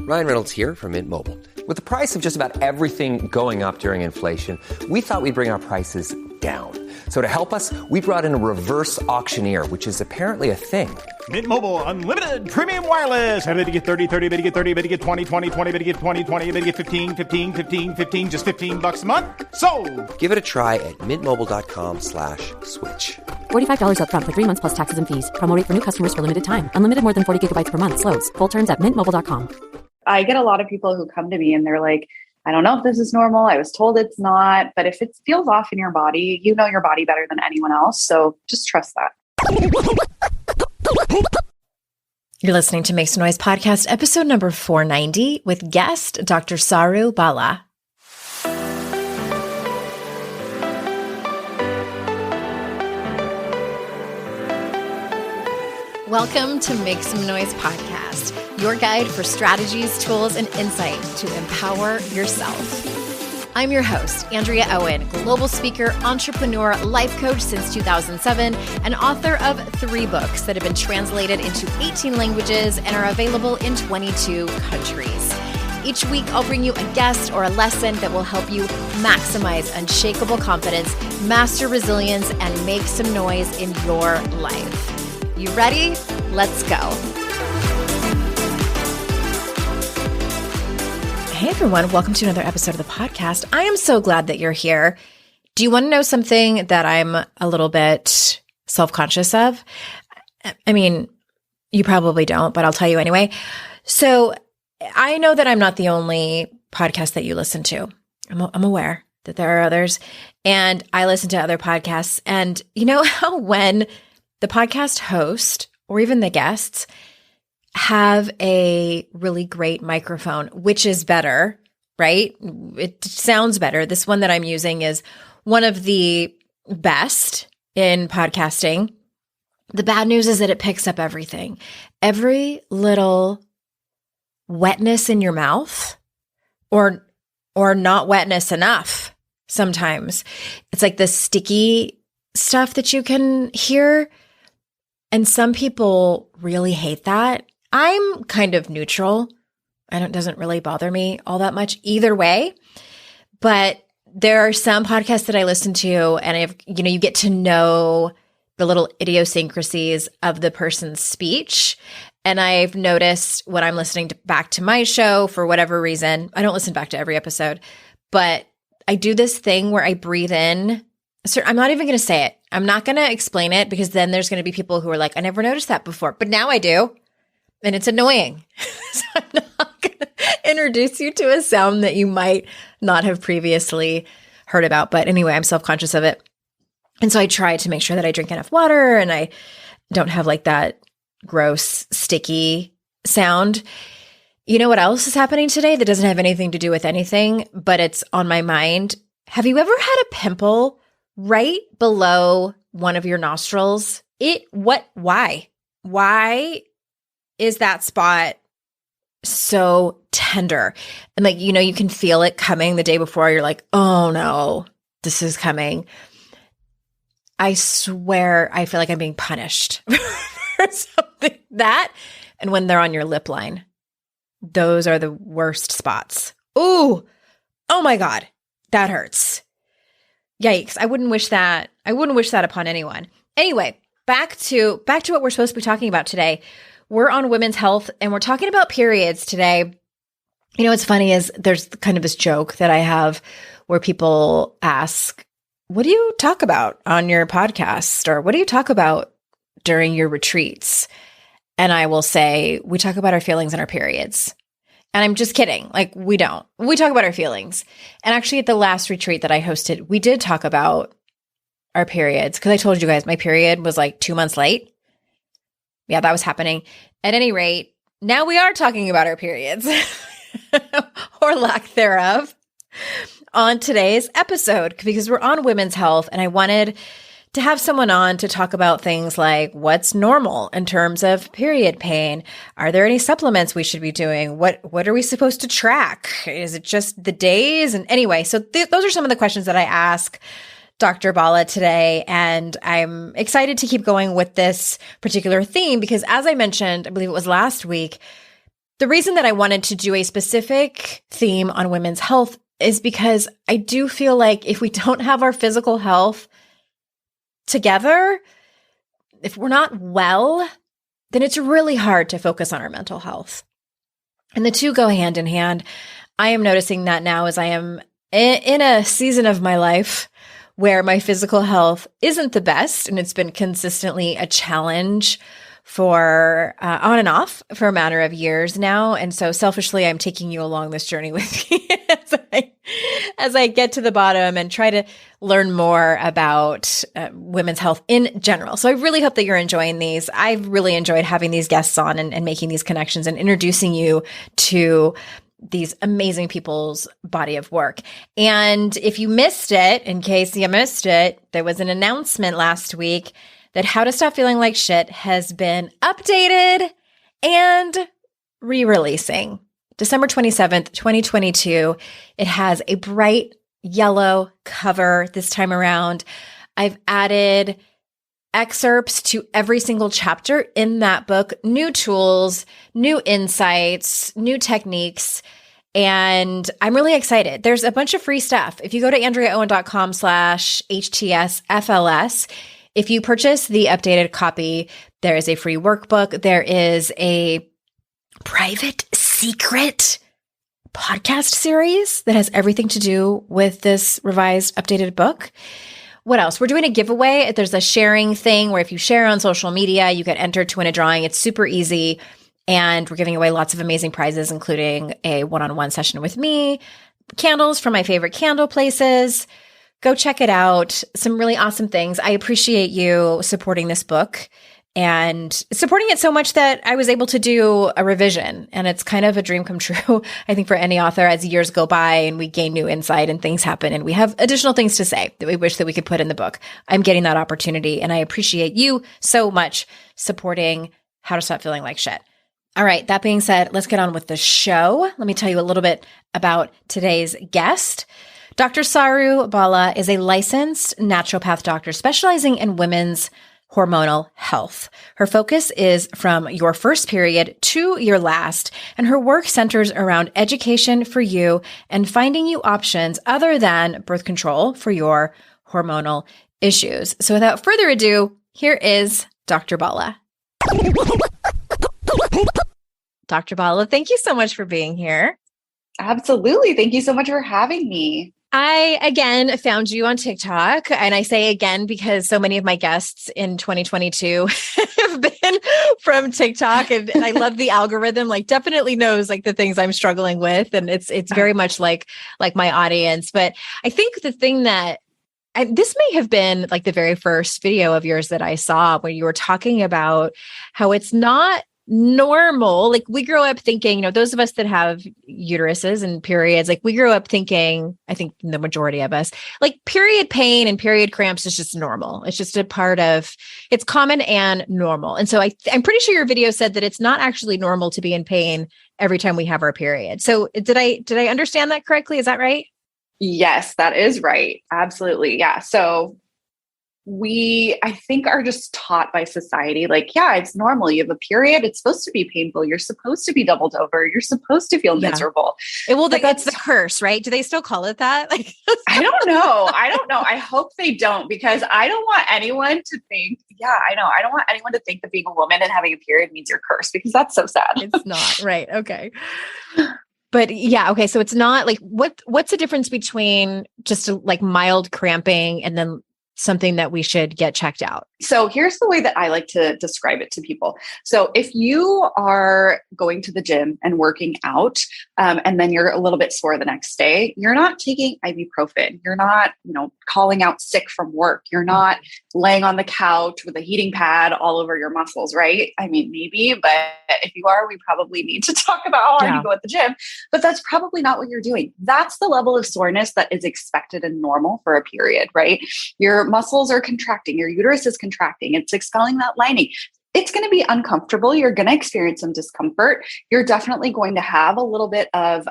Ryan Reynolds here from Mint Mobile. With the price of just about everything going up during inflation, we thought we'd bring our prices down. So to help us, we brought in a reverse auctioneer, which is apparently a thing. Mint Mobile Unlimited Premium Wireless. How to get 30, 30, bit to get 30, bit to get 20, 20, 20, bit to get 20, 20, bit to get 15, 15, 15, 15, just $15 a month? Sold! Give it a try at mintmobile.com/switch. $45 up front for 3 months plus taxes and fees. Promo rate for new customers for limited time. Unlimited more than 40 gigabytes per month. Slows full terms at mintmobile.com. I get a lot of people who come to me and they're like, I don't know if this is normal. I was told it's not, but if it feels off in your body, you know your body better than anyone else. So just trust that. You're listening to Make Some Noise Podcast, episode number 490 with guest Dr. Saru Bala. Welcome to Make Some Noise Podcast, your guide for strategies, tools, and insight to empower yourself. I'm your host, Andrea Owen, global speaker, entrepreneur, life coach since 2007, and author of 3 books that have been translated into 18 languages and are available in 22 countries. Each week, I'll bring you a guest or a lesson that will help you maximize unshakable confidence, master resilience, and make some noise in your life. You ready? Let's go. Hey everyone, welcome to another episode of the podcast. I am so glad that you're here. Do you want to know something that I'm a little bit self-conscious of? I mean, you probably don't, but I'll tell you anyway. So I know that I'm not the only podcast that you listen to. I'm aware that there are others, and I listen to other podcasts. And you know how when the podcast host or even the guests have a really great microphone, which is better, right? It sounds better. This one that I'm using is one of the best in podcasting. The bad news is that it picks up everything. Every little wetness in your mouth or not wetness enough sometimes. It's like the sticky stuff that you can hear. And some people really hate that. I'm kind of neutral. It doesn't really bother me all that much either way. But there are some podcasts that I listen to, and you get to know the little idiosyncrasies of the person's speech. And I've noticed when I'm listening back to my show, for whatever reason, I don't listen back to every episode, but I do this thing where I breathe in. I'm not even going to say it. I'm not going to explain it because then there's going to be people who are like, I never noticed that before, but now I do. And it's annoying. So I'm not going to introduce you to a sound that you might not have previously heard about. But anyway, I'm self-conscious of it. And so I try to make sure that I drink enough water and I don't have like that gross, sticky sound. You know what else is happening today that doesn't have anything to do with anything, but it's on my mind? Have you ever had a pimple right below one of your nostrils? Why? Why is that spot so tender? And like, you can feel it coming the day before. You're like, oh no, this is coming. I swear, I feel like I'm being punished for something that. And when they're on your lip line, those are the worst spots. Ooh, oh my God, that hurts. Yikes. I wouldn't wish that upon anyone. Anyway, back to what we're supposed to be talking about today. We're on women's health and we're talking about periods today. You know, what's funny is there's kind of this joke that I have where people ask, what do you talk about on your podcast? Or what do you talk about during your retreats? And I will say, we talk about our feelings and our periods. And I'm just kidding. Like, we don't. We talk about our feelings. And actually, at the last retreat that I hosted, we did talk about our periods because I told you guys my period was like 2 months late. Yeah, that was happening. At any rate, now we are talking about our periods or lack thereof on today's episode because we're on women's health. And I wanted to have someone on to talk about things like what's normal in terms of period pain. Are there any supplements we should be doing? What are we supposed to track? Is it just the days? And anyway, so those are some of the questions that I ask Dr. Bala today. And I'm excited to keep going with this particular theme because as I mentioned, I believe it was last week, The reason that I wanted to do a specific theme on women's health is because I do feel like if we don't have our physical health together, if we're not well, then it's really hard to focus on our mental health. And the two go hand in hand. I am noticing that now as I am in a season of my life where my physical health isn't the best, and it's been consistently a challenge for on and off for a matter of years now. And so selfishly, I'm taking you along this journey with me as I get to the bottom and try to learn more about women's health in general. So I really hope that you're enjoying these. I've really enjoyed having these guests on and making these connections and introducing you to these amazing people's body of work. And if you missed it, in case you missed it, there was an announcement last week that How to Stop Feeling Like Shit has been updated and re-releasing. December 27th, 2022. It has a bright yellow cover this time around. I've added excerpts to every single chapter in that book, new tools, new insights, new techniques, and I'm really excited. There's a bunch of free stuff. If you go to AndreaOwen.com/HTSFLS, if you purchase the updated copy, there is a free workbook. There is a private secret podcast series that has everything to do with this revised, updated book. What else? We're doing a giveaway. There's a sharing thing where if you share on social media, you get entered to win a drawing. It's super easy. And we're giving away lots of amazing prizes, including a one-on-one session with me, candles from my favorite candle places. Go check it out. Some really awesome things. I appreciate you supporting this book and supporting it so much that I was able to do a revision. And it's kind of a dream come true, I think, for any author as years go by and we gain new insight and things happen and we have additional things to say that we wish that we could put in the book. I'm getting that opportunity and I appreciate you so much supporting How to Stop Feeling Like Shit. All right. That being said, let's get on with the show. Let me tell you a little bit about today's guest. Dr. Saru Bala is a licensed naturopath doctor specializing in women's hormonal health. Her focus is from your first period to your last, and her work centers around education for you and finding you options other than birth control for your hormonal issues. So without further ado, here is Dr. Bala. Dr. Bala, thank you so much for being here. Absolutely. Thank you so much for having me. I, again, found you on TikTok. And I say again, because so many of my guests in 2022 have been from TikTok. And I love the algorithm, like definitely knows like the things I'm struggling with. And it's very much like my audience. But I think the thing that this may have been like the very first video of yours that I saw where you were talking about how it's not normal. Like we grow up thinking, those of us that have uteruses and periods, like we grow up thinking, I think the majority of us, like period pain and period cramps is just normal. It's just a part of, it's common and normal. And so I'm pretty sure your video said that it's not actually normal to be in pain every time we have our period. So did I understand that correctly? Is that right? Yes, that is right. Absolutely. Yeah. So I think, are just taught by society, like, yeah, it's normal. You have a period. It's supposed to be painful. You're supposed to be doubled over. You're supposed to feel miserable. Well, that's the curse, right? Do they still call it that? Like, I don't know. I hope they don't, because I don't want anyone to think, I don't want anyone to think that being a woman and having a period means you're cursed, because that's so sad. It's not, right? Okay. But yeah, okay. So it's not like, what's the difference between just like mild cramping and then something that we should get checked out? So here's the way that I like to describe it to people. So if you are going to the gym and working out, and then you're a little bit sore the next day, you're not taking ibuprofen. You're not, calling out sick from work. You're not laying on the couch with a heating pad all over your muscles, right? I mean, maybe, but if you are, we probably need to talk about how hard you go at the gym, but that's probably not what you're doing. That's the level of soreness that is expected and normal for a period, right? Your muscles are contracting, your uterus is contracting, it's expelling that lining. It's going to be uncomfortable. You're going to experience some discomfort. You're definitely going to have a little bit of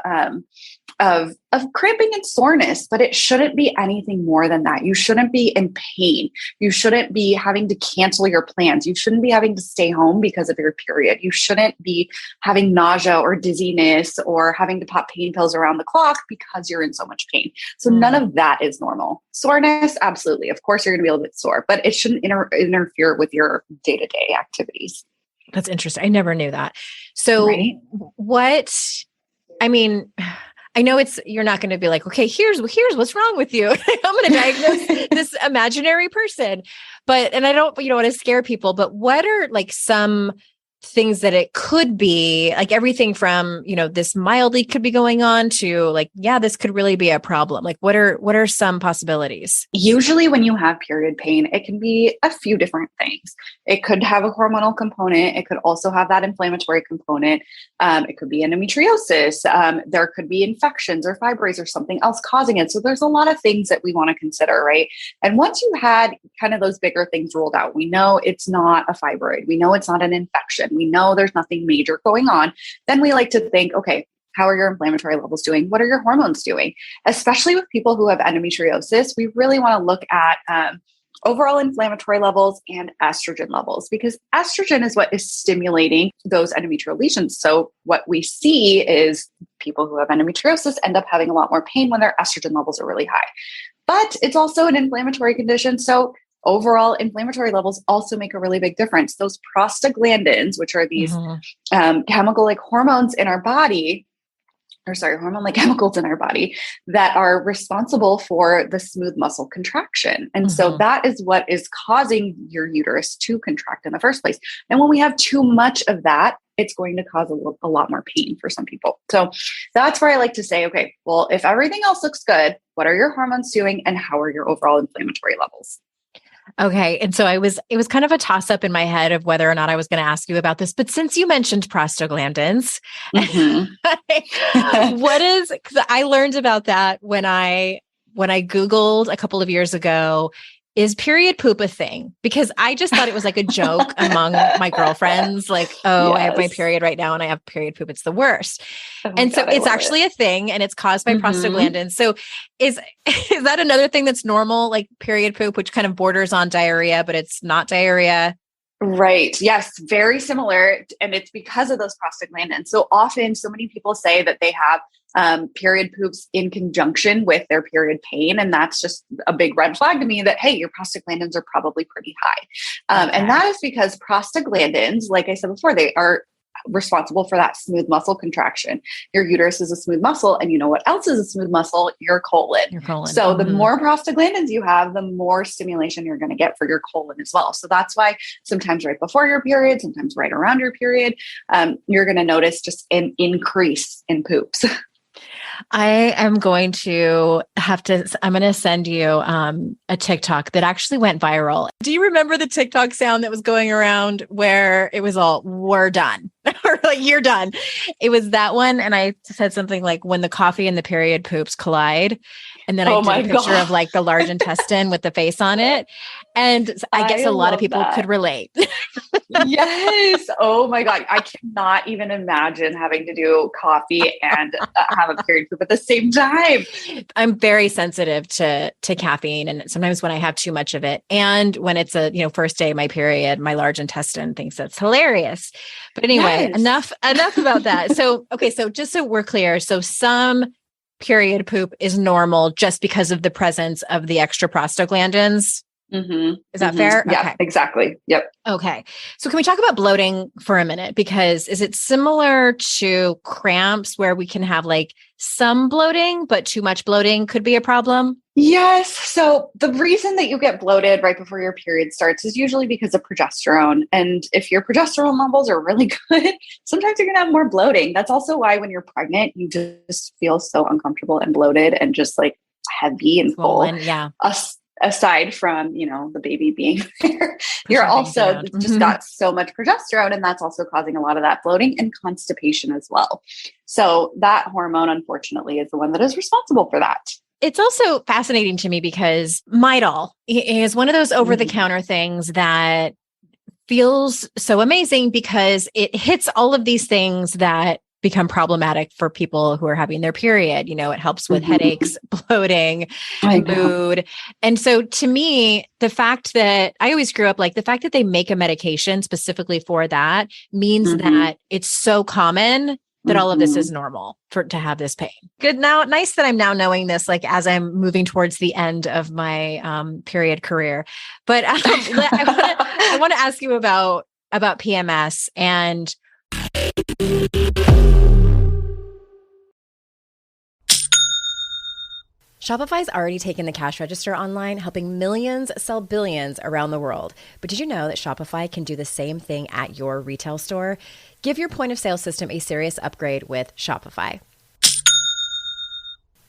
of cramping and soreness, but it shouldn't be anything more than that. You shouldn't be in pain. You shouldn't be having to cancel your plans. You shouldn't be having to stay home because of your period. You shouldn't be having nausea or dizziness or having to pop pain pills around the clock because you're in so much pain. So none of that is normal. Soreness, absolutely. Of course, you're going to be a little bit sore, but it shouldn't interfere with your day-to-day activities. That's interesting. I never knew that. So I mean, I know you're not going to be like, okay, here's what's wrong with you. I'm going to diagnose this imaginary person, and I don't, want to scare people, but what are like some things that it could be, like everything from, this mildly could be going on to like, yeah, this could really be a problem. Like what are some possibilities? Usually when you have period pain, it can be a few different things. It could have a hormonal component. It could also have that inflammatory component. It could be endometriosis. There could be infections or fibroids or something else causing it. So there's a lot of things that we want to consider, right? And once you had kind of those bigger things ruled out, we know it's not a fibroid. We know it's not an infection. We know there's nothing major going on. Then we like to think, okay, how are your inflammatory levels doing? What are your hormones doing? Especially with people who have endometriosis, we really want to look at overall inflammatory levels and estrogen levels, because estrogen is what is stimulating those endometrial lesions. So what we see is people who have endometriosis end up having a lot more pain when their estrogen levels are really high. But it's also an inflammatory condition. So overall inflammatory levels also make a really big difference. Those prostaglandins, which are these chemical-like hormones in our body, hormone-like chemicals in our body that are responsible for the smooth muscle contraction. And so that is what is causing your uterus to contract in the first place. And when we have too much of that, it's going to cause a lot more pain for some people. So that's where I like to say, okay, well, if everything else looks good, what are your hormones doing and how are your overall inflammatory levels? Okay. And so it was kind of a toss up in my head of whether or not I was going to ask you about this, but since you mentioned prostaglandins, because I learned about that when I Googled a couple of years ago, is period poop a thing? Because I just thought it was like a joke among my girlfriends, like, oh, yes, I have my period right now and I have period poop. It's the worst. And so it's actually a thing and it's caused by prostaglandins. So is that another thing that's normal, like period poop, which kind of borders on diarrhea, but it's not diarrhea? Right. Yes. Very similar. And it's because of those prostaglandins. So often, so many people say that they have period poops in conjunction with their period pain. And that's just a big red flag to me that, hey, your prostaglandins are probably pretty high. And that is because prostaglandins, like I said before, they are responsible for that smooth muscle contraction. Your uterus is a smooth muscle. And you know what else is a smooth muscle? Your colon. So the more prostaglandins you have, the more stimulation you're going to get for your colon as well. So that's why sometimes right before your period, sometimes right around your period, you're going to notice just an increase in poops. I am going to I'm going to send you a TikTok that actually went viral. Do you remember the TikTok sound that was going around where it was all, we're done, or like, you're done? It was that one. And I said something like, when the coffee and the period poops collide. And then I did a picture of like the large intestine with the face on it. And I guess a lot of people could relate. Yes. Oh my God. I cannot even imagine having to do coffee and have a period poop at the same time. I'm very sensitive to caffeine. And sometimes when I have too much of it and when it's a, first day of my period, my large intestine thinks that's hilarious. But anyway, enough about that. So, okay. So just so we're clear. So some period poop is normal just because of the presence of the extra prostaglandins. Is that fair? Yeah, okay. Exactly. Yep. Okay. So can we talk about bloating for a minute? Because is it similar to cramps where we can have like some bloating, but too much bloating could be a problem? Yes. So the reason that you get bloated right before your period starts is usually because of progesterone. And if your progesterone levels are really good, sometimes you're going to have more bloating. That's also why when you're pregnant, you just feel so uncomfortable and bloated and just like heavy and full. Yeah. Aside from, the baby being there, you're also just got so much progesterone, and that's also causing a lot of that bloating and constipation as well. So that hormone, unfortunately, is the one that is responsible for that. It's also fascinating to me because Midol is one of those over-the-counter things that feels so amazing because it hits all of these things that become problematic for people who are having their period. You know, it helps with headaches, bloating, mood. And so to me, the fact that I always grew up like the fact that they make a medication specifically for that means that it's so common that all of this is normal to have this pain. Good. Now, nice that I'm now knowing this, like as I'm moving towards the end of my period career. But I want to ask you about PMS and Shopify's already taken the cash register online, helping millions sell billions around the world. But did you know that Shopify can do the same thing at your retail store? Give your point of sale system a serious upgrade with Shopify.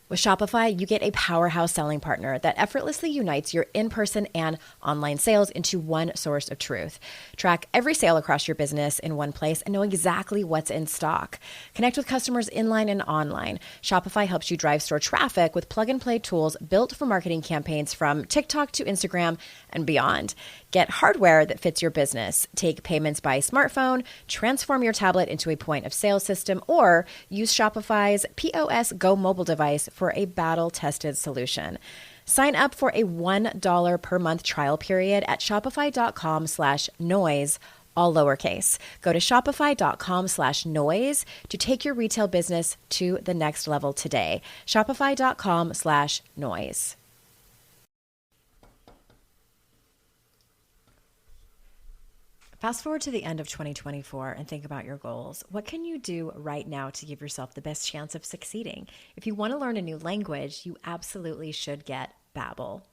With Shopify, you get a powerhouse selling partner that effortlessly unites your in-person and online sales into one source of truth. Track every sale across your business in one place and know exactly what's in stock. Connect with customers inline and online. Shopify helps you drive store traffic with plug-and-play tools built for marketing campaigns from TikTok to Instagram and beyond. Get hardware that fits your business. Take payments by smartphone, transform your tablet into a point of sale system, or use Shopify's POS Go mobile device for a battle-tested solution. Sign up for a $1 per month trial period at shopify.com/noise, all lowercase. Go to shopify.com/noise to take your retail business to the next level today. Shopify.com/noise. Fast forward to the end of 2024 and think about your goals. What can you do right now to give yourself the best chance of succeeding? If you want to learn a new language, you absolutely should get Babbel.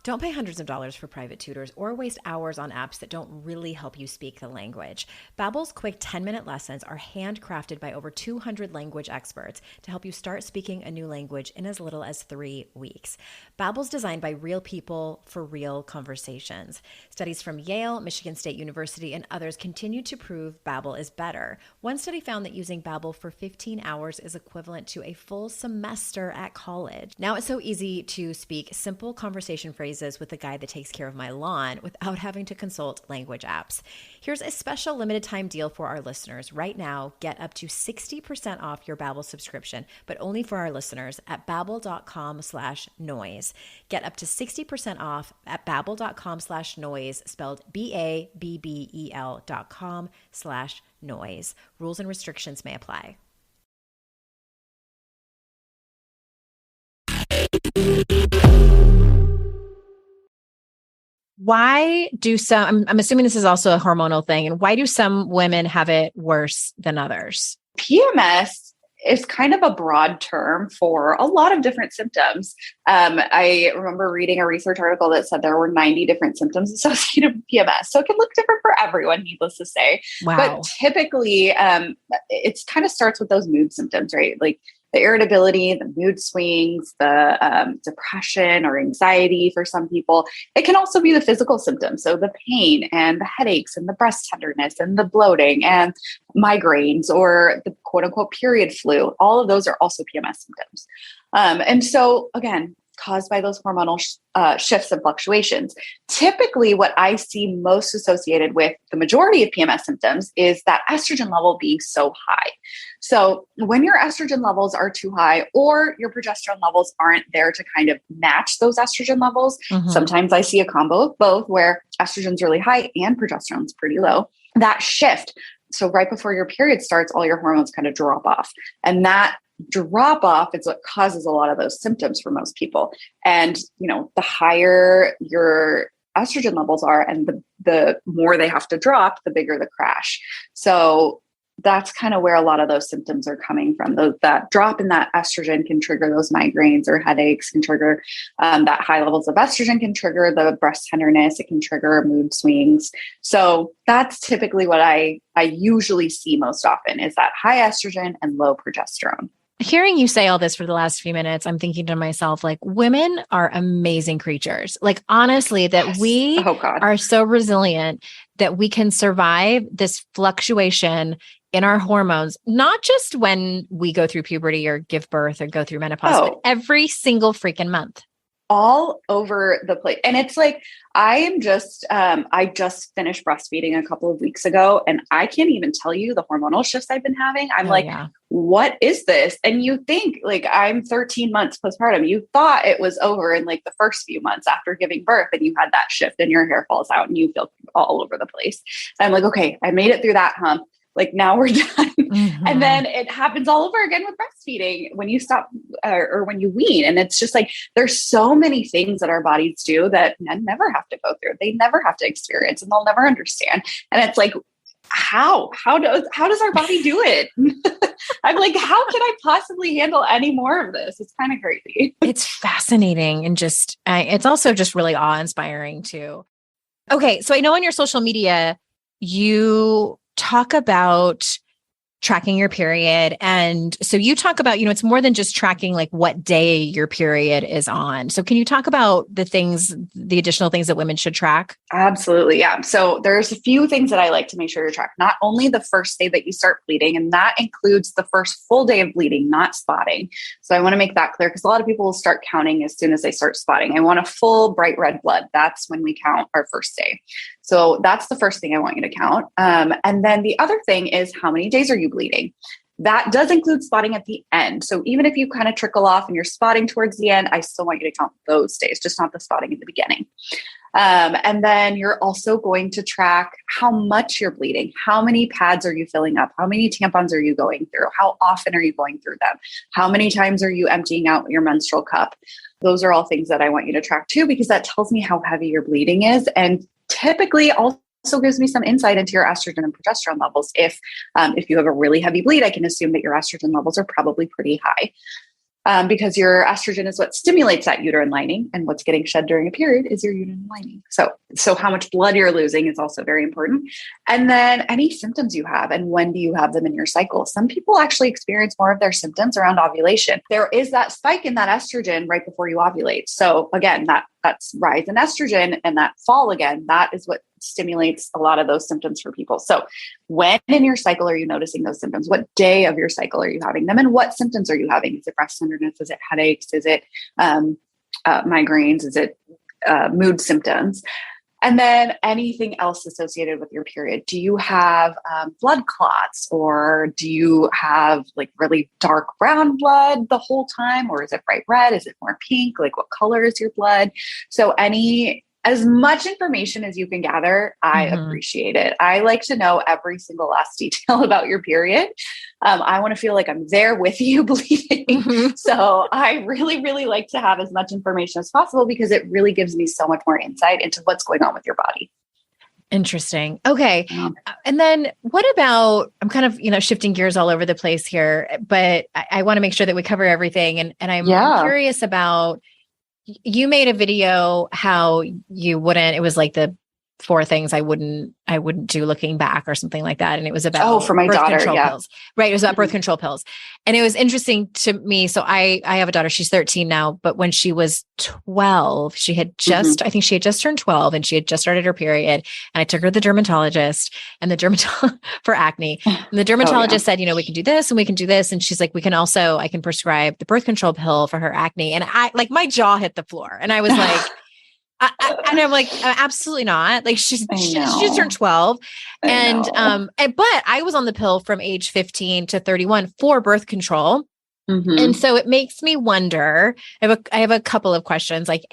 Don't pay hundreds of dollars for private tutors or waste hours on apps that don't really help you speak the language. Babbel's quick 10-minute lessons are handcrafted by over 200 language experts to help you start speaking a new language in as little as 3 weeks. Babbel's designed by real people for real conversations. Studies from Yale, Michigan State University, and others continue to prove Babbel is better. One study found that using Babbel for 15 hours is equivalent to a full semester at college. Now it's so easy to speak simple conversation phrases with the guy that takes care of my lawn without having to consult language apps. Here's a special limited time deal for our listeners. Right now, get up to 60% off your Babbel subscription, but only for our listeners at babbel.com/noise. Get up to 60% off at babbel.com/noise, spelled BABBEL.com/noise. Rules and restrictions may apply. Why do some, I'm assuming this is also a hormonal thing, and why do some women have it worse than others? PMS is kind of a broad term for a lot of different symptoms. I remember reading a research article that said there were 90 different symptoms associated with PMS. So it can look different for everyone, needless to say. Wow. But typically, it kind of starts with those mood symptoms, right? Like the irritability, the mood swings, the depression or anxiety for some people. It can also be the physical symptoms. So the pain and the headaches and the breast tenderness and the bloating and migraines or the quote unquote period flu. All of those are also PMS symptoms. And so again, caused by those hormonal shifts and fluctuations. Typically, what I see most associated with the majority of PMS symptoms is that estrogen level being so high. So when your estrogen levels are too high or your progesterone levels aren't there to kind of match those estrogen levels, sometimes I see a combo of both where estrogen's really high and progesterone's pretty low. That shift, so right before your period starts, all your hormones kind of drop off. And that drop off is what causes a lot of those symptoms for most people. And, you know, the higher your estrogen levels are and the more they have to drop, the bigger the crash. So that's kind of where a lot of those symptoms are coming from. That drop in that estrogen can trigger those migraines or headaches, can trigger that high levels of estrogen can trigger the breast tenderness. It can trigger mood swings. So that's typically what I usually see most often is that high estrogen and low progesterone. Hearing you say all this for the last few minutes, I'm thinking to myself, like, women are amazing creatures. Like, honestly, that we are so resilient that we can survive this fluctuation in our hormones, not just when we go through puberty or give birth or go through menopause, but every single freaking month. all over the place. And it's like, I just finished breastfeeding a couple of weeks ago, and I can't even tell you the hormonal shifts I've been having. I'm what is this? And you think, like, I'm 13 months postpartum. You thought it was over in like the first few months after giving birth, and you had that shift and your hair falls out and you feel all over the place. And I'm like, okay, I made it through that hump. Like, now we're done. Mm-hmm. And then it happens all over again with breastfeeding when you stop or when you wean. And it's just like, there's so many things that our bodies do that men never have to go through. They never have to experience, and they'll never understand. And it's like, how does our body do it? I'm like, how can I possibly handle any more of this? It's kind of crazy. It's fascinating. And just, it's also just really awe-inspiring too. Okay. So I know on your social media, you talk about tracking your period. And so you talk about, it's more than just tracking like what day your period is on. So can you talk about the additional things that women should track? Absolutely. Yeah. So there's a few things that I like to make sure you track. Not only the first day that you start bleeding, and that includes the first full day of bleeding, not spotting. So I want to make that clear, because a lot of people will start counting as soon as they start spotting. I want a full bright red blood. That's when we count our first day. So that's the first thing I want you to count. And then the other thing is, how many days are you bleeding? That does include spotting at the end. So even if you kind of trickle off and you're spotting towards the end, I still want you to count those days, just not the spotting at the beginning. And then you're also going to track how much you're bleeding. How many pads are you filling up? How many tampons are you going through? How often are you going through them? How many times are you emptying out your menstrual cup? Those are all things that I want you to track too, because that tells me how heavy your bleeding is. And typically also gives me some insight into your estrogen and progesterone levels. If you have a really heavy bleed, I can assume that your estrogen levels are probably pretty high. Because your estrogen is what stimulates that uterine lining, and what's getting shed during a period is your uterine lining. So how much blood you're losing is also very important. And then any symptoms you have, and when do you have them in your cycle? Some people actually experience more of their symptoms around ovulation. There is that spike in that estrogen right before you ovulate. So again, that's rise in estrogen, and that fall again, that is what stimulates a lot of those symptoms for people. So when in your cycle are you noticing those symptoms? What day of your cycle are you having them? And what symptoms are you having? Is it breast tenderness? Is it headaches? Is it migraines? Is it mood symptoms? And then anything else associated with your period. Do you have blood clots, or do you have like really dark brown blood the whole time? Or is it bright red? Is it more pink? Like, what color is your blood? So as much information as you can gather, I appreciate it. I like to know every single last detail about your period. I want to feel like I'm there with you bleeding. Mm-hmm. So I really, really like to have as much information as possible, because it really gives me so much more insight into what's going on with your body. Interesting. Okay. And then what about, I'm kind of, shifting gears all over the place here, but I want to make sure that we cover everything. And I'm curious about, you made a video how you wouldn't, it was like the 4 things I wouldn't do looking back, or something like that. And it was about for my birth daughter, control pills. Right. It was about birth control pills. And it was interesting to me. So I have a daughter, she's 13 now, but when she was 12, she had just, I think she had just turned 12, and she had just started her period. And I took her to the dermatologist, and for acne. And the dermatologist said, we can do this and we can do this. And she's like, I can prescribe the birth control pill for her acne. And my jaw hit the floor, and I was like, and I'm like, absolutely not. Like, she just turned 12. And, but I was on the pill from age 15 to 31 for birth control. Mm-hmm. And so it makes me wonder, I have a couple of questions. Like,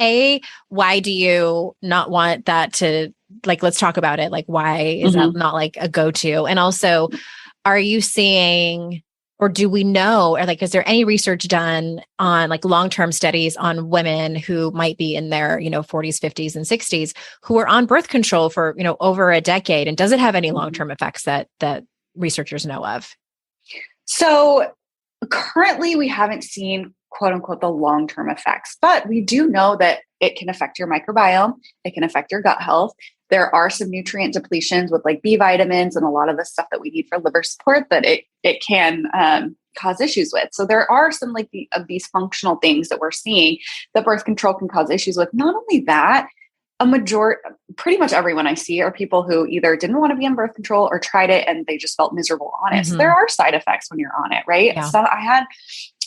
why do you not want that to, like, let's talk about it. Like, why is that not like a go-to? And also, are you seeing, or do we know, or like, is there any research done on like long-term studies on women who might be in their, 40s, 50s, and 60s who are on birth control for, over a decade? And does it have any long-term effects that researchers know of? So currently we haven't seen, quote unquote, the long-term effects, but we do know that it can affect your microbiome. It can affect your gut health. There are some nutrient depletions with like B vitamins and a lot of the stuff that we need for liver support that it can cause issues with. So there are some of these functional things that we're seeing that birth control can cause issues with. Not only that, pretty much everyone I see are people who either didn't want to be on birth control or tried it and they just felt miserable on it. So there are side effects when you're on it, right? Yeah. So I had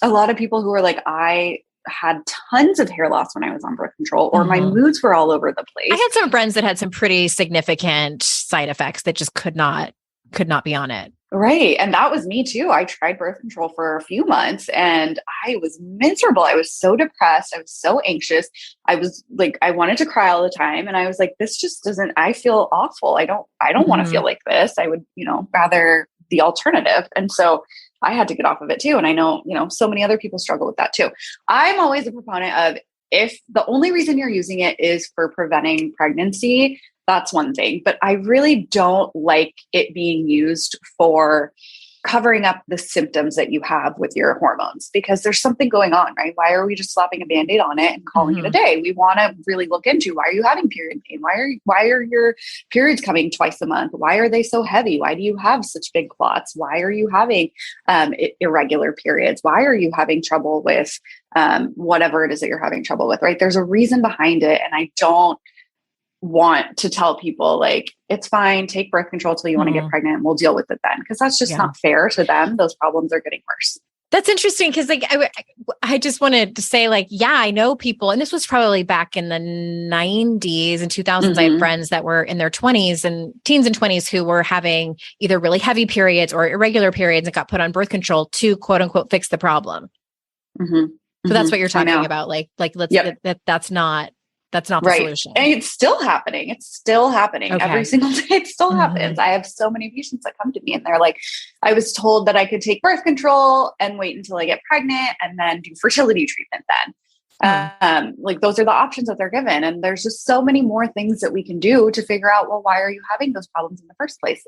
a lot of people who were like, I had tons of hair loss when I was on birth control, or my moods were all over the place. I had some friends that had some pretty significant side effects that just could not be on it. Right. And that was me too. I tried birth control for a few months and I was miserable. I was so depressed. I was so anxious. I was like, I wanted to cry all the time. And I was like, this just doesn't, I feel awful. I don't want to feel like this. I would, rather the alternative. And so I had to get off of it too. And I know, so many other people struggle with that too. I'm always a proponent of, if the only reason you're using it is for preventing pregnancy, that's one thing. But I really don't like it being used for covering up the symptoms that you have with your hormones, because there's something going on, right? Why are we just slapping a Band-Aid on it and calling it a day? We want to really look into, why are you having period pain? Why are your periods coming twice a month? Why are they so heavy? Why do you have such big clots? Why are you having irregular periods? Why are you having trouble with whatever it is that you're having trouble with, right? There's a reason behind it. And I don't want to tell people like, it's fine, take birth control till you want to get pregnant and we'll deal with it then. Because that's just not fair to them. Those problems are getting worse. That's interesting. Cause like, I just wanted to say like, yeah, I know people, and this was probably back in the 90s and 2000s. I had friends that were in their 20s and teens and 20s who were having either really heavy periods or irregular periods and got put on birth control to quote unquote, fix the problem. So that's what you're talking about. Like that's not the solution. And it's still happening. Every single day. It still happens. I have so many patients that come to me and they're like, I was told that I could take birth control and wait until I get pregnant and then do fertility treatment then. Like those are the options that they're given. And there's just so many more things that we can do to figure out, well, why are you having those problems in the first place?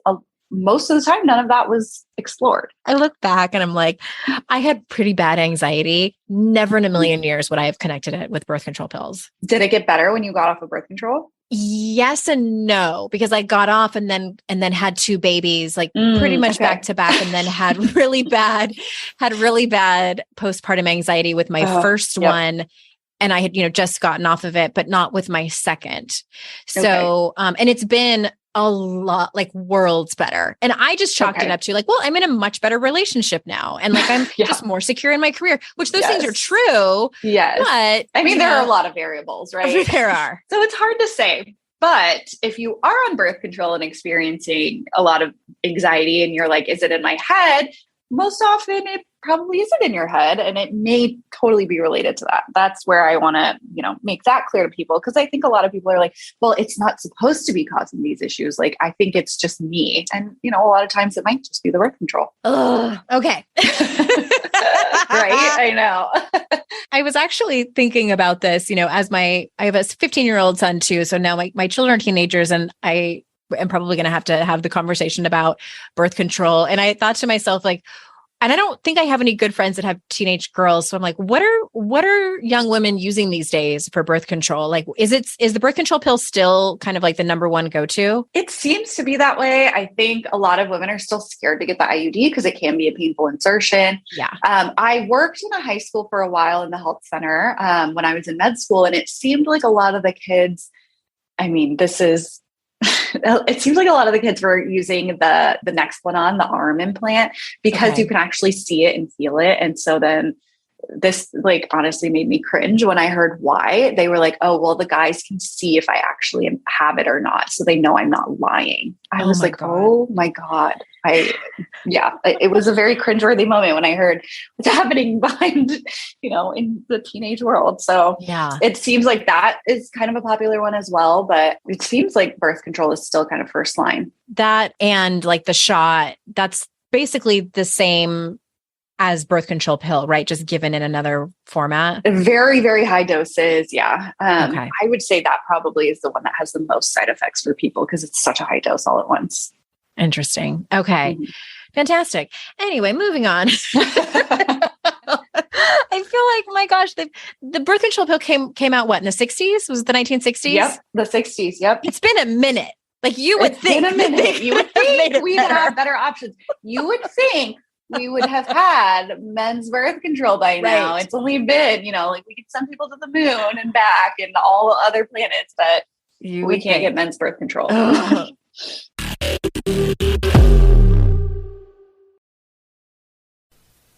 Most of the time, none of that was explored. I look back and I'm like, I had pretty bad anxiety. Never in a million years would I have connected it with birth control pills. Did it get better when you got off of birth control? Yes and no, because I got off and then had two babies, like pretty much back to back, and then had really bad postpartum anxiety with my first one. And I had, just gotten off of it, but not with my second. So, and it's been a lot, like worlds better. And I just chalked it up to like, well, I'm in a much better relationship now. And like, I'm just more secure in my career, which those things are true. Yes. But I mean, there are a lot of variables, right? There are. So it's hard to say. But if you are on birth control and experiencing a lot of anxiety and you're like, is it in my head? Most often it probably isn't in your head, and it may totally be related to that. That's where I want to, make that clear to people. Cause I think a lot of people are like, well, it's not supposed to be causing these issues. Like, I think it's just me. And, a lot of times it might just be the birth control. Okay. Right. I know. I was actually thinking about this, I have a 15-year-old son too. So now my children are teenagers, and I am probably going to have the conversation about birth control. And I thought to myself, like, and I don't think I have any good friends that have teenage girls. So I'm like, what are young women using these days for birth control? Like, is the birth control pill still kind of like the number one go-to? It seems to be that way. I think a lot of women are still scared to get the IUD because it can be a painful insertion. Yeah. I worked in a high school for a while in the health center when I was in med school, and it seemed like a lot of the kids, it seems like a lot of the kids were using the Nexplanon, the arm implant, because you can actually see it and feel it. And so then this like honestly made me cringe when I heard why. They were like, oh, well, the guys can see if I actually have it or not. So they know I'm not lying. I was like, oh my God. It was a very cringeworthy moment when I heard what's happening behind, in the teenage world. So it seems like that is kind of a popular one as well, but it seems like birth control is still kind of first line. That and like the shot, that's basically the same as birth control pill, right? Just given in another format. Very, very high doses. Yeah. I would say that probably is the one that has the most side effects for people because it's such a high dose all at once. Interesting. Okay. Fantastic. Anyway, moving on. I feel like, my gosh, the birth control pill came out, what, in the 60s? Was it the 1960s? Yep. The 60s. Yep. It's been a minute. Like you would think. You would think we'd have better options. You would think we would have had men's birth control by now. It's only been, like we could send people to the moon and back and all other planets, but we can't get men's birth control.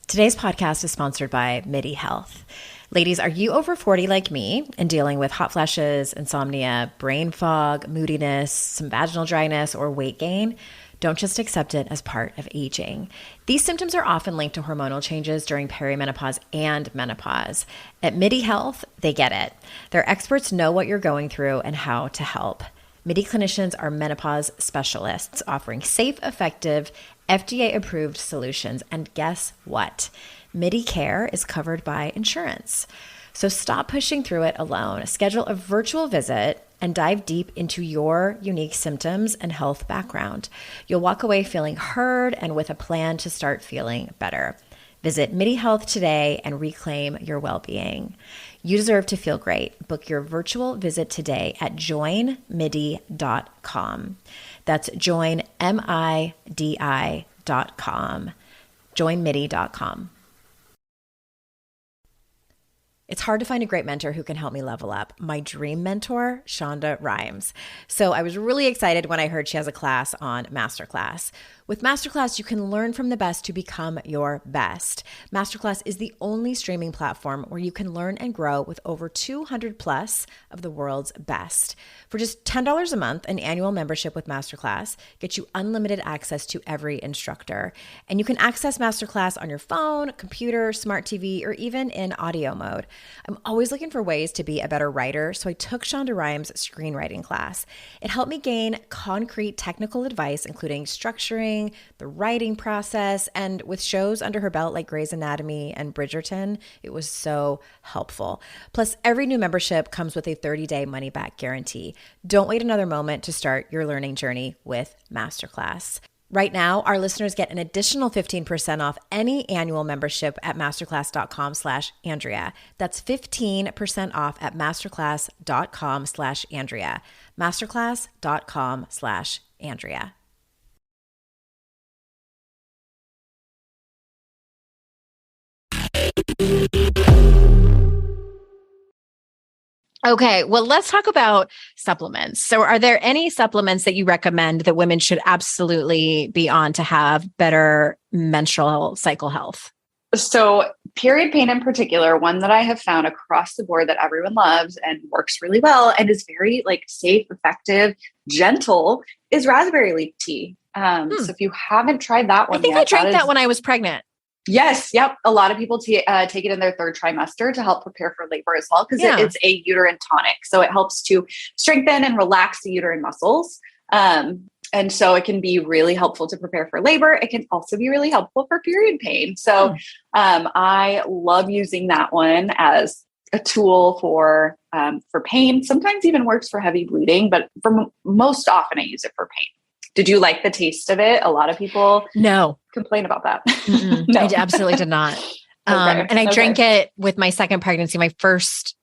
Today's podcast is sponsored by MIDI Health. Ladies, are you over 40 like me and dealing with hot flashes, insomnia, brain fog, moodiness, some vaginal dryness, or weight gain? Don't just accept it as part of aging. These symptoms are often linked to hormonal changes during perimenopause and menopause. At MIDI Health, they get it. Their experts know what you're going through and how to help. MIDI clinicians are menopause specialists offering safe, effective, FDA-approved solutions. And guess what? MIDI care is covered by insurance. So stop pushing through it alone. Schedule a virtual visit and dive deep into your unique symptoms and health background. You'll walk away feeling heard and with a plan to start feeling better. Visit MIDI Health today and reclaim your well-being. You deserve to feel great. Book your virtual visit today at joinmidi.com. That's joinmidi.com. joinmidi.com. It's hard to find a great mentor who can help me level up. My dream mentor, Shonda Rhimes. So I was really excited when I heard she has a class on Masterclass. With Masterclass, you can learn from the best to become your best. Masterclass is the only streaming platform where you can learn and grow with over 200 plus of the world's best. For just $10 a month, an annual membership with Masterclass gets you unlimited access to every instructor. And you can access Masterclass on your phone, computer, smart TV, or even in audio mode. I'm always looking for ways to be a better writer, so I took Shonda Rhimes' screenwriting class. It helped me gain concrete technical advice, including structuring, the writing process, and with shows under her belt like Grey's Anatomy and Bridgerton, it was so helpful. Plus, every new membership comes with a 30-day money-back guarantee. Don't wait another moment to start your learning journey with Masterclass. Right now, our listeners get an additional 15% off any annual membership at masterclass.com/Andrea. That's 15% off at masterclass.com/Andrea. masterclass.com/Andrea. Okay, well, let's talk about supplements. So are there any supplements that you recommend that women should absolutely be on to have better menstrual cycle health? So period pain in particular, one that I have found across the board that everyone loves and works really well and is very safe, effective, gentle is raspberry leaf tea. So if you haven't tried that one I think yet, I drank that when I was pregnant. Yes. Yep. A lot of people take it in their third trimester to help prepare for labor as well, because it's a uterine tonic. So it helps to strengthen and relax the uterine muscles. And so it can be really helpful to prepare for labor. It can also be really helpful for period pain. So I love using that one as a tool for pain. Sometimes even works for heavy bleeding, but for most often I use it for pain. Did you like the taste of it? A lot of people complain about that. No. I absolutely did not. And I drank it with my second pregnancy. My first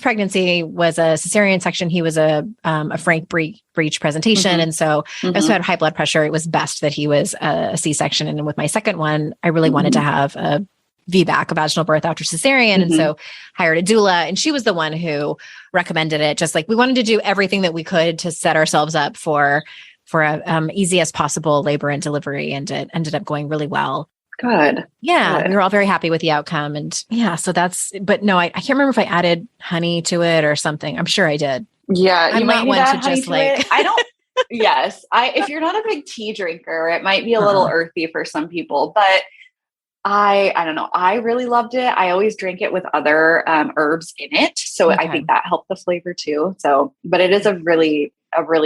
pregnancy was a cesarean section. He was a frank breech presentation. And so I also had high blood pressure. It was best that he was a C-section. And with my second one, I really wanted to have a VBAC, a vaginal birth after cesarean. And so hired a doula, and she was the one who recommended it. Just we wanted to do everything that we could to set ourselves up for a easiest possible labor and delivery. And it ended up going really well. Good. Yeah. Good. We were all very happy with the outcome. And so but no, I can't remember if I added honey to it or something. I'm sure I did. Yeah. I'm not one to just I don't, yes. If you're not a big tea drinker, it might be a little earthy for some people, but I don't know. I really loved it. I always drink it with other herbs in it. So I think that helped the flavor too. So, but it is a really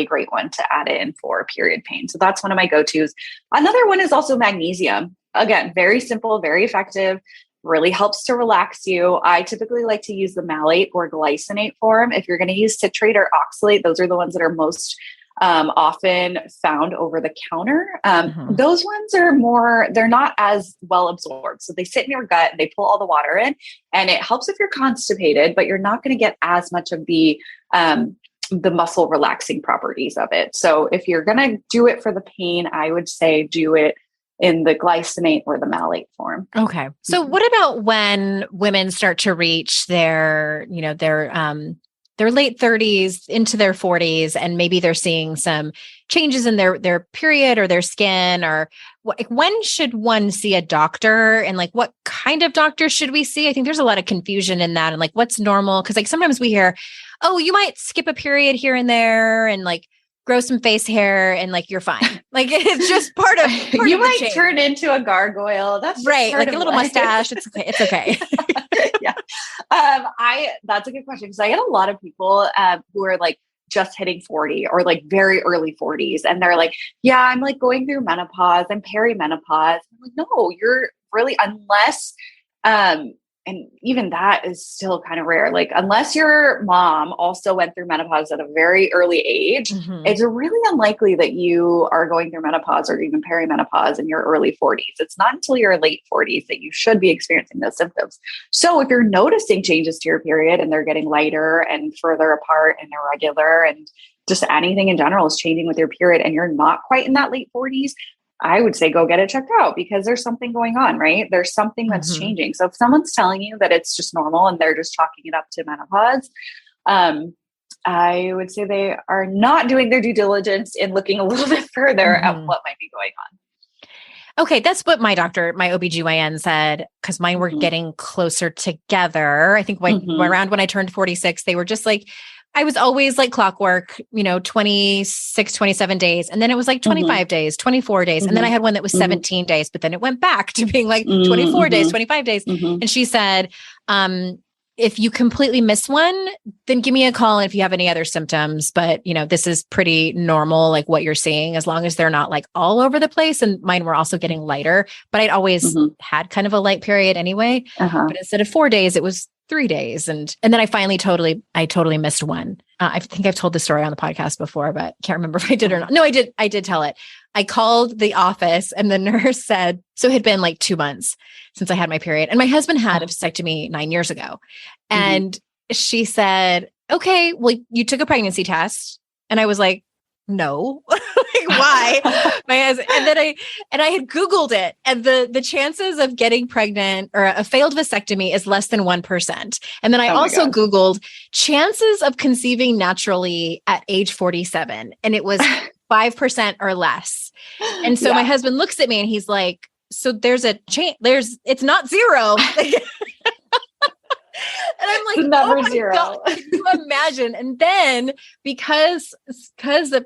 great one to add in for period pain. So that's one of my go-tos. Another one is also magnesium. Again, very simple, very effective, really helps to relax you. I typically like to use the malate or glycinate form. If you're going to use citrate or oxalate, those are the ones that are most often found over the counter. Those ones are they're not as well absorbed. So they sit in your gut and they pull all the water in, and it helps if you're constipated, but you're not going to get as much of the muscle relaxing properties of it. So if you're going to do it for the pain, I would say do it in the glycinate or the malate form. Okay. So what about when women start to reach their late 30s into their 40s, and maybe they're seeing some changes in their period or their skin, or like, when should one see a doctor, and like, what kind of doctor should we see? I think there's a lot of confusion in that, and like, what's normal? Cause like sometimes we hear, oh, you might skip a period here and there and like grow some face hair and like, you're fine. Like, it's just part of you the might change. turn into a gargoyle. That's right. Like a little mustache. It's okay. It's okay. Yeah. That's a good question. Cause I get a lot of people who are like just hitting 40 or like very early 40s. And they're like, yeah, I'm like going through menopause and perimenopause. I'm like, no, you're really, unless, and even that is still kind of rare. Like, unless your mom also went through menopause at a very early age, it's really unlikely that you are going through menopause or even perimenopause in your early 40s. It's not until your late 40s that you should be experiencing those symptoms. So if you're noticing changes to your period and they're getting lighter and further apart and irregular, and just anything in general is changing with your period, and you're not quite in that late 40s, I would say go get it checked out, because there's something going on, right? There's something that's changing. So if someone's telling you that it's just normal and they're just chalking it up to menopause, I would say they are not doing their due diligence in looking a little bit further at what might be going on. Okay. That's what my doctor, my OBGYN said, because mine were getting closer together. I think around when I turned 46, they were just like, I was always like clockwork, 26, 27 days. And then it was like 25 days, 24 days. And then I had one that was 17 days, but then it went back to being like 24 days, 25 days. And she said, if you completely miss one, then give me a call if you have any other symptoms. But, this is pretty normal, like what you're seeing, as long as they're not like all over the place. And mine were also getting lighter, but I'd always had kind of a light period anyway. But instead of 4 days, it was 3 days. And then I finally totally missed one. I think I've told the story on the podcast before, but can't remember if I did or not. No, I did tell it. I called the office and the nurse said, so it had been like 2 months since I had my period. And my husband had a vasectomy 9 years ago. And she said, okay, well, you took a pregnancy test. And I was like, no, like, why? My husband, and I had Googled it, and the chances of getting pregnant or a failed vasectomy is less than 1%. And then I also Googled chances of conceiving naturally at age 47, and it was 5% or less. And so my husband looks at me and he's like, so there's a chance, it's not zero. And I'm like, never oh my zero. God, can you imagine? And then because the,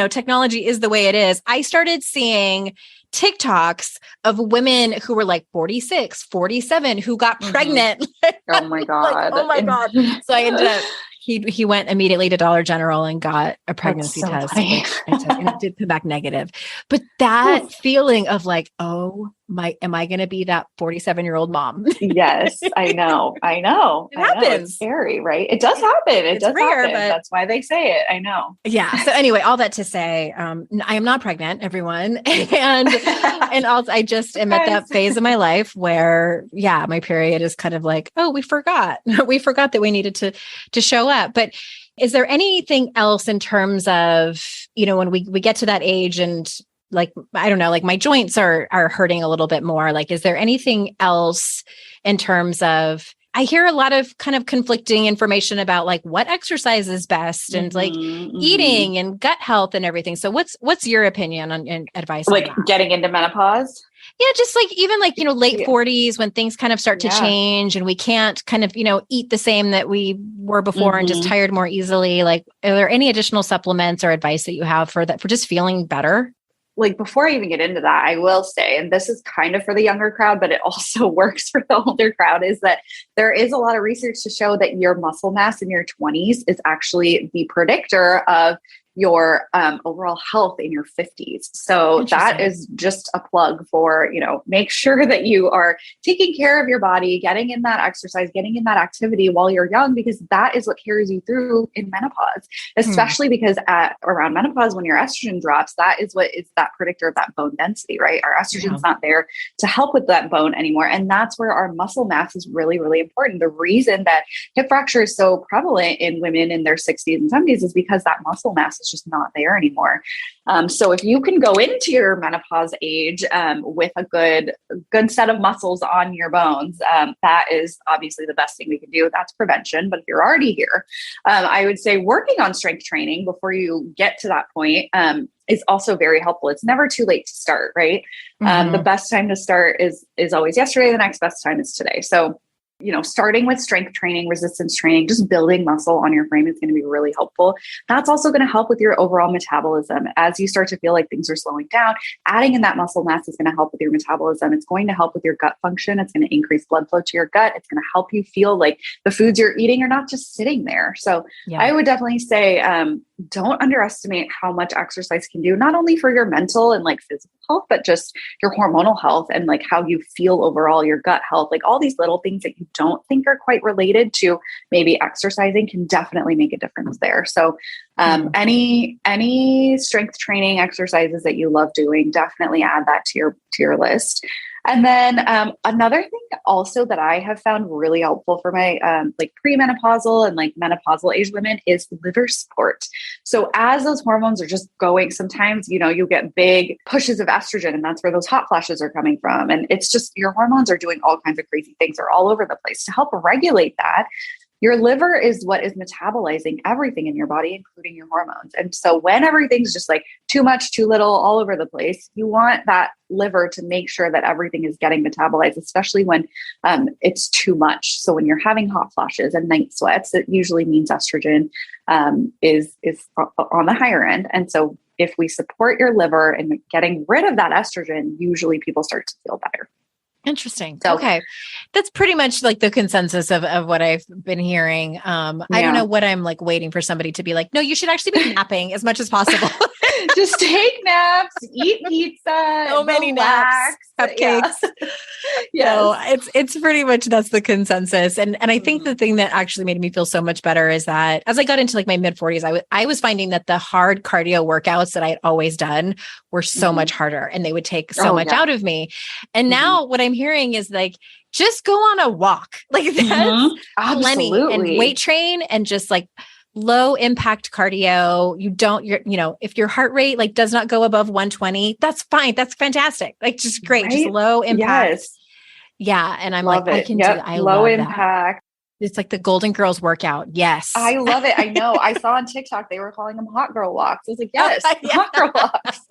technology is the way it is, I started seeing TikToks of women who were like 46, 47, who got pregnant. Oh my God. Like, oh my God. So I ended up, he went immediately to Dollar General and got a pregnancy test. And it did come back negative. But that feeling of like, am I going to be that 47-year-old mom? Yes, I know. It happens. It's scary, right? It does happen. It's rare, happen. But that's why they say it. I know. Yeah. So anyway, all that to say, I am not pregnant, everyone. And also I just am at that phase of my life where, my period is kind of like, oh, we forgot that we needed to show up. But is there anything else in terms of, when we get to that age and like, I don't know, like my joints are hurting a little bit more. Like, is there anything else in terms of, I hear a lot of kind of conflicting information about like what exercise is best and like eating and gut health and everything. So what's your opinion and advice like on that? Getting into menopause? Yeah, just like even like, late 40s when things kind of start to change and we can't kind of, eat the same that we were before and just tired more easily. Like, are there any additional supplements or advice that you have for that, for just feeling better? Like, before I even get into that, I will say, and this is kind of for the younger crowd, but it also works for the older crowd, is that there is a lot of research to show that your muscle mass in your 20s is actually the predictor of your overall health in your 50s. So that is just a plug for, make sure that you are taking care of your body, getting in that exercise, getting in that activity while you're young, because that is what carries you through in menopause, especially because around menopause, when your estrogen drops, that is what is that predictor of that bone density, right? Our estrogen's not there to help with that bone anymore. And that's where our muscle mass is really, really important. The reason that hip fracture is so prevalent in women in their 60s and 70s is because that muscle mass is just not there anymore. So if you can go into your menopause age with a good set of muscles on your bones, that is obviously the best thing we can do. That's prevention. But if you're already here, I would say working on strength training before you get to that point is also very helpful. It's never too late to start, right? The best time to start is always yesterday. The next best time is today. So starting with strength training, resistance training, just building muscle on your frame is going to be really helpful. That's also going to help with your overall metabolism. As you start to feel like things are slowing down, adding in that muscle mass is going to help with your metabolism. It's going to help with your gut function. It's going to increase blood flow to your gut. It's going to help you feel like the foods you're eating are not just sitting there. So I would definitely say, don't underestimate how much exercise can do, not only for your mental and like physical health, but just your hormonal health and like how you feel overall, your gut health, like all these little things that you don't think are quite related to maybe exercising can definitely make a difference there. So any strength training exercises that you love doing, definitely add that to your list. And then another thing also that I have found really helpful for my like premenopausal and like menopausal age women is liver support. So as those hormones are just going, sometimes, you get big pushes of estrogen and that's where those hot flashes are coming from. And it's just your hormones are doing all kinds of crazy things. They're all over the place. To help regulate that, your liver is what is metabolizing everything in your body, including your hormones. And so when everything's just like too much, too little, all over the place, you want that liver to make sure that everything is getting metabolized, especially when it's too much. So when you're having hot flashes and night sweats, it usually means estrogen is on the higher end. And so if we support your liver and getting rid of that estrogen, usually people start to feel better. Interesting. So, okay. That's pretty much like the consensus of what I've been hearing. I don't know what I'm like waiting for somebody to be like, no, you should actually be napping as much as possible. Just take naps, eat pizza, so many naps, cupcakes. So it's pretty much, that's the consensus. And I think the thing that actually made me feel so much better is that as I got into like my mid 40s, I was finding that the hard cardio workouts that I had always done were so much harder and they would take so much out of me. And now what I'm hearing is like, just go on a walk. Like that's plenty, and weight train and just like low impact cardio. If your heart rate like does not go above 120, that's fine. That's fantastic. Like just great. Right? Just low impact. Yes. Yeah. And I'm love like, it. I can do that. I low impact. That. It's like the Golden Girls workout. Yes. I love it. I know. I saw on TikTok, they were calling them hot girl walks. I was like, yes, hot girl walks.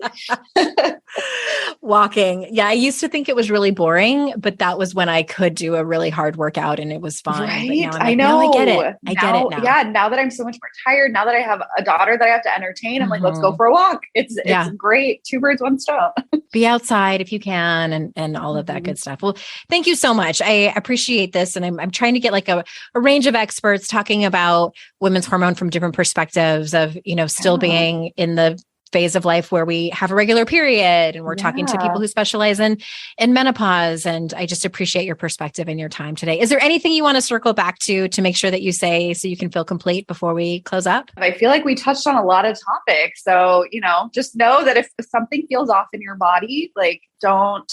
Walking. Yeah. I used to think it was really boring, but that was when I could do a really hard workout and it was fun. Right. But now I know. I get it. I get it now. Yeah. Now that I'm so much more tired, now that I have a daughter that I have to entertain, I'm like, let's go for a walk. It's great. 2 birds, 1 stone. Be outside if you can and all of that good stuff. Well, thank you so much. I appreciate this. And I'm trying to get like a range of experts talking about women's hormone from different perspectives of, still being in the phase of life where we have a regular period and we're talking to people who specialize in menopause. And I just appreciate your perspective and your time today. Is there anything you want to circle back to make sure that you say so you can feel complete before we close up? I feel like we touched on a lot of topics. So, just know that if something feels off in your body, like don't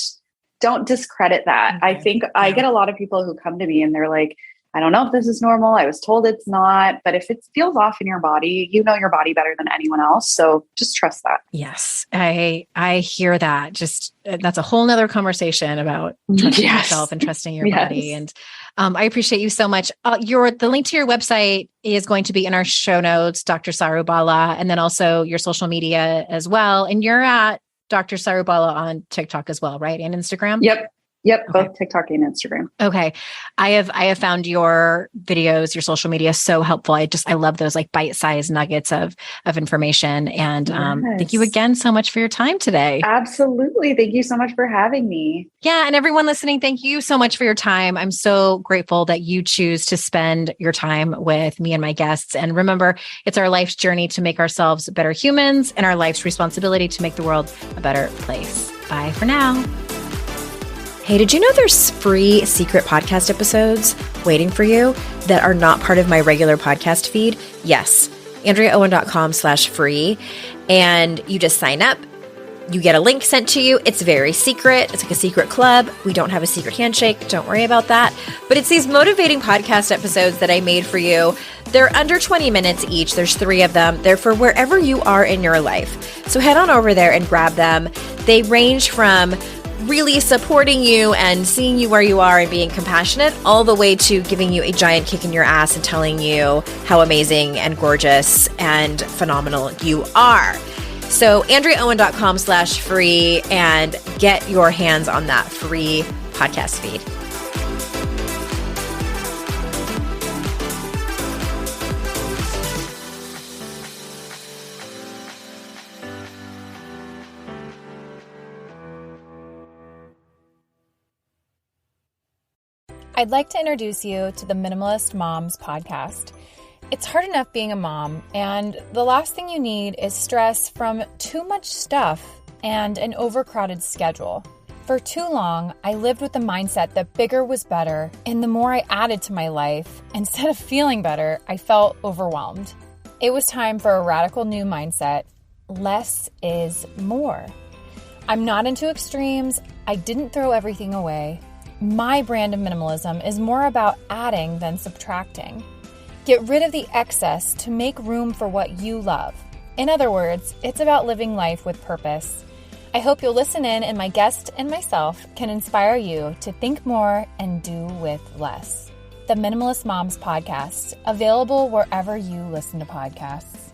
discredit that. Okay. I think I get a lot of people who come to me and they're like, I don't know if this is normal. I was told it's not, but if it feels off in your body, you know your body better than anyone else. So just trust that. Yes. I hear that. Just that's a whole nother conversation about trusting yourself and trusting your body. And I appreciate you so much. The link to your website is going to be in our show notes, Dr. Saru Bala, and then also your social media as well. And you're at Dr. Saru Bala on TikTok as well, right? And Instagram? Yep. Okay. Both TikTok and Instagram. Okay. I have found your videos, your social media so helpful. I love those like bite-sized nuggets of information. And thank you again so much for your time today. Absolutely. Thank you so much for having me. Yeah. And everyone listening, thank you so much for your time. I'm so grateful that you choose to spend your time with me and my guests. And remember, it's our life's journey to make ourselves better humans and our life's responsibility to make the world a better place. Bye for now. Hey, did you know there's free secret podcast episodes waiting for you that are not part of my regular podcast feed? Yes, AndreaOwen.com/free. And you just sign up. You get a link sent to you. It's very secret. It's like a secret club. We don't have a secret handshake. Don't worry about that. But it's these motivating podcast episodes that I made for you They're under 20 minutes each. There's 3 of them. They're for wherever you are in your life. So head on over there and grab them. They range from really supporting you and seeing you where you are and being compassionate, all the way to giving you a giant kick in your ass and telling you how amazing and gorgeous and phenomenal you are. So AndreaOwen.com/free and get your hands on that free podcast feed. I'd like to introduce you to the Minimalist Moms podcast. It's hard enough being a mom, and the last thing you need is stress from too much stuff and an overcrowded schedule. For too long, I lived with the mindset that bigger was better, and the more I added to my life, instead of feeling better, I felt overwhelmed. It was time for a radical new mindset. Less is more. I'm not into extremes. I didn't throw everything away. My brand of minimalism is more about adding than subtracting. Get rid of the excess to make room for what you love. In other words, it's about living life with purpose. I hope you'll listen in, and my guest and myself can inspire you to think more and do with less. The Minimalist Moms podcast, available wherever you listen to podcasts.